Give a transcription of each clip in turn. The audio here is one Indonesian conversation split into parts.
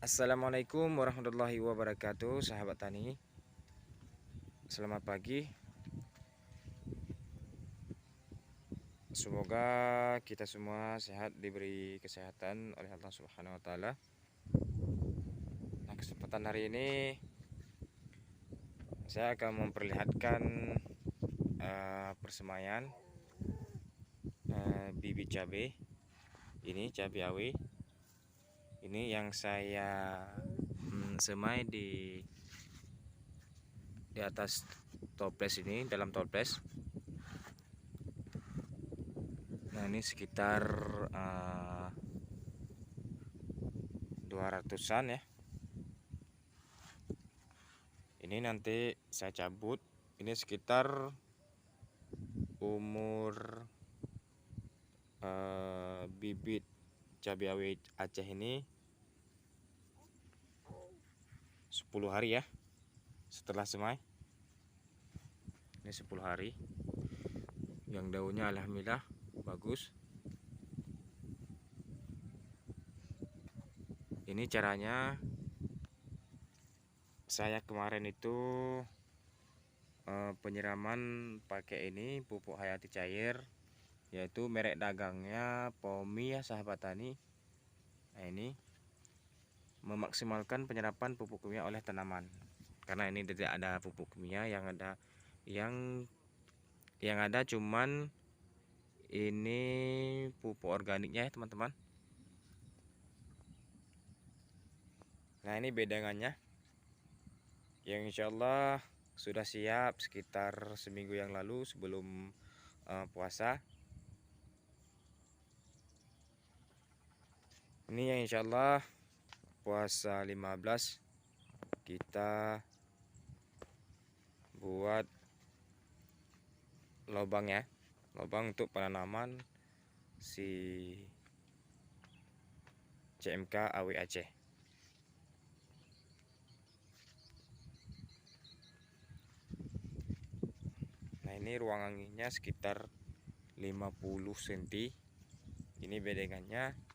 Assalamualaikum warahmatullahi wabarakatuh, sahabat tani. Selamat pagi. Semoga kita semua sehat, diberi kesehatan oleh Allah Subhanahu wa taala. Nah, kesempatan hari ini saya akan memperlihatkan persemaian bibit cabai. Ini cabai awi. Ini yang saya semai di atas toples ini, dalam toples. Nah, ini sekitar 200-an ya. Ini nanti saya cabut. Ini sekitar umur bibit cabai rawit Aceh ini 10 hari ya setelah semai. Ini 10 hari. Yang daunnya alhamdulillah bagus. Ini caranya, saya kemarin itu penyiraman pakai ini pupuk hayati cair, yaitu merek dagangnya Pomi ya sahabat tani. Nah, ini memaksimalkan penyerapan pupuk kimia oleh tanaman, karena ini tidak ada pupuk kimia, yang ada cuman ini pupuk organiknya ya teman-teman. Nah, ini bedangannya yang insyaallah sudah siap sekitar seminggu yang lalu sebelum puasa. Ini yang insyaallah puasa 15 kita buat lubang ya, lubang untuk penanaman si CMK AW Aceh. Nah, ini ruang anginnya sekitar 50 cm. Ini bedengannya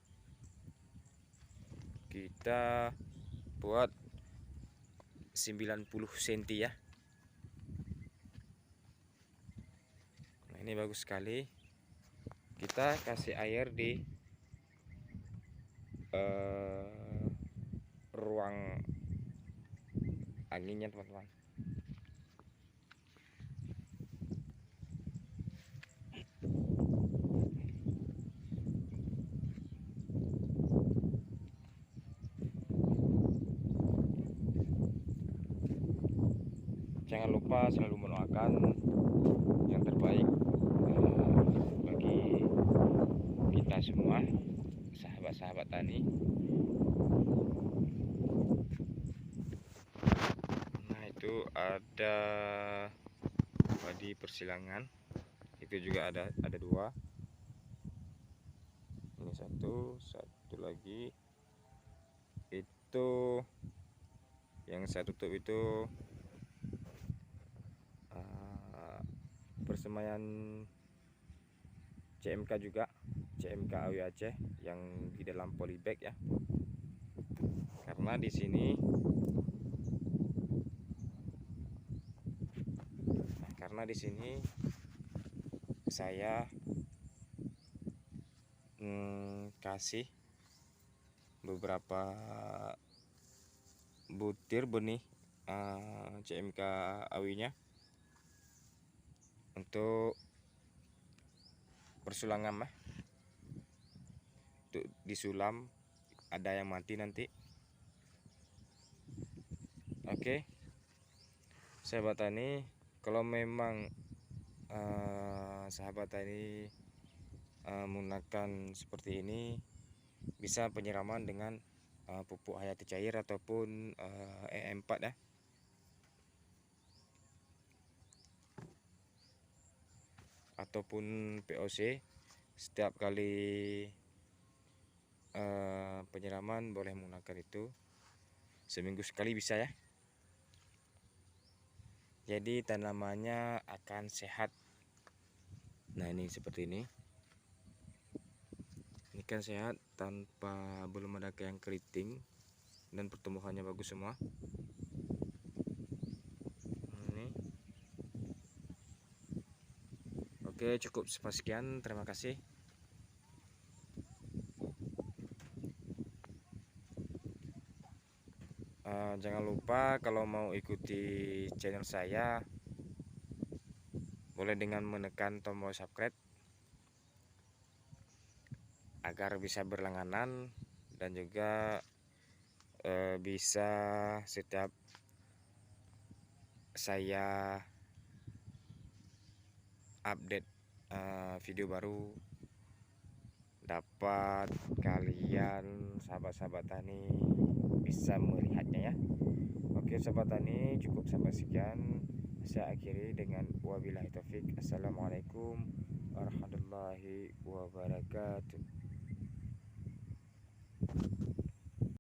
kita buat 90 cm ya. Nah, ini bagus sekali. Kita kasih air di ruang anginnya teman-teman. Jangan lupa selalu mendoakan yang terbaik bagi kita semua, sahabat-sahabat tani. Nah, itu ada padi persilangan, itu juga ada dua. Ini satu lagi. Itu yang saya tutup itu persemaian CMK juga, CMK AW Aceh yang di dalam polybag ya. Karena di sini saya kasih beberapa butir benih CMK awinya untuk persulangan mah, untuk disulam, ada yang mati nanti. Oke, sahabat tani, kalau memang sahabat tani menggunakan seperti ini, bisa penyiraman dengan pupuk hayati cair ataupun E4 ya. Ataupun POC. Setiap kali penyiraman boleh menggunakan itu, seminggu sekali bisa ya. Jadi tanamannya akan sehat. Nah, ini seperti ini. Ini kan sehat tanpa, belum ada yang keriting. dan pertumbuhannya bagus semua. Ini. Oke, cukup sekian. Terima kasih. Jangan lupa kalau mau ikuti channel saya, boleh dengan menekan tombol subscribe agar bisa berlangganan, dan juga bisa setiap saya update video baru dapat kalian sahabat-sahabat tani bisa melihatnya ya. Oke sahabat tani, cukup sampai sekian. Saya akhiri dengan wabillahi taufik. Assalamualaikum warahmatullahi wabarakatuh.